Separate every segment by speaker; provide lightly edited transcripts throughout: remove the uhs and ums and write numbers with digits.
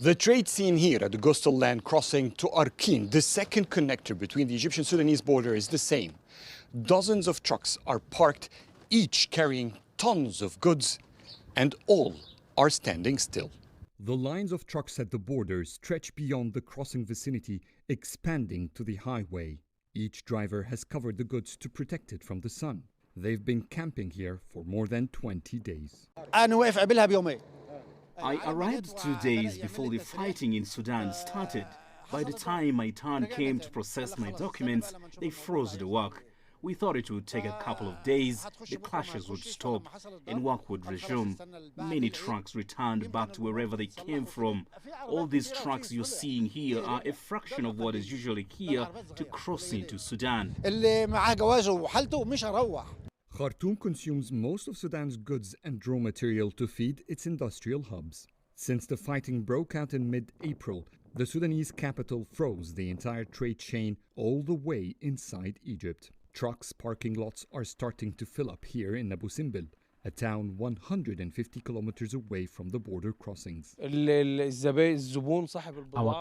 Speaker 1: The trade scene here at the coastal land crossing to Arkin, the second connector between the Egyptian-Sudanese border, is the same. Dozens of trucks are parked, each carrying tons of goods, and all are standing still. The lines of trucks at the border stretch beyond the crossing vicinity, expanding to the highway. Each driver has covered the goods to protect it from the sun. They've been camping here for more than 20 days.
Speaker 2: I arrived 2 days before the fighting in Sudan started. By the time my turn came to process my documents, they froze the work. We thought it would take a couple of days, the clashes would stop, and work would resume. Many trucks returned back to wherever they came from. All these trucks you're seeing here are a fraction of what is usually here to cross into Sudan.
Speaker 1: Khartoum consumes most of Sudan's goods and raw material to feed its industrial hubs. Since the fighting broke out in mid-April, the Sudanese capital froze the entire trade chain all the way inside Egypt. Trucks' parking lots are starting to fill up here in Abu Simbel, a town 150 kilometers away from the border crossings.
Speaker 3: Our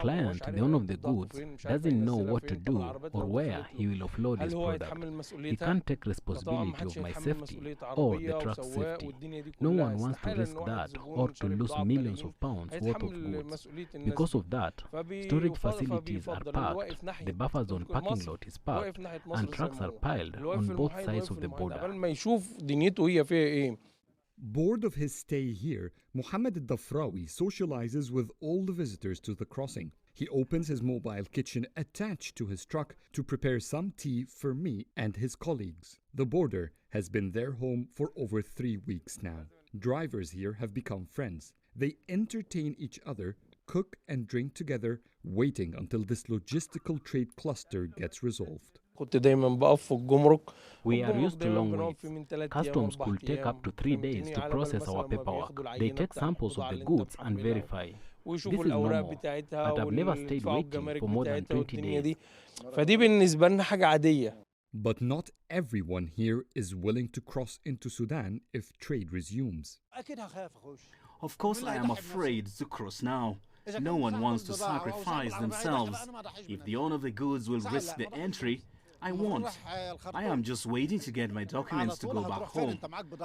Speaker 3: client, the owner of the goods, doesn't know what to do or where he will offload his product. He can't take responsibility of my safety or the truck's safety. No one wants to risk that or to lose millions of pounds worth of goods. Because of that, storage facilities are packed, the buffer zone parking lot is packed, and trucks are piled on both sides of the border.
Speaker 1: Bored of his stay here, Mohammed al-Dafrawi socializes with all the visitors to the crossing. He opens his mobile kitchen attached to his truck to prepare some tea for me and his colleagues. The border has been their home for over 3 weeks now. Drivers here have become friends. They entertain each other, cook and drink together, waiting until this logistical trade cluster gets resolved.
Speaker 3: We are used to long waits. Customs could take up to 3 days to process our paperwork. They take samples of the goods and verify. This is normal, but I've never stayed waiting for more than 20 days.
Speaker 1: But not everyone here is willing to cross into Sudan if trade resumes.
Speaker 2: Of course I am afraid to cross now. No one wants to sacrifice themselves. If the owner of the goods will risk the entry, I won't. I am just waiting to get my documents to go back home.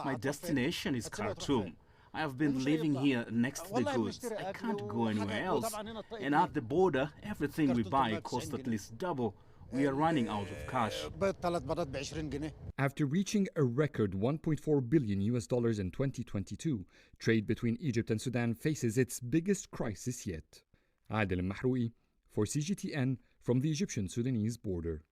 Speaker 2: My destination is Khartoum. I have been living here next to the goods. I can't go anywhere else. And at the border, everything we buy costs at least double. We are running out of cash.
Speaker 1: After reaching a record $1.4 billion in 2022, trade between Egypt and Sudan faces its biggest crisis yet. Adel Mahroui for CGTN from the Egyptian Sudanese border.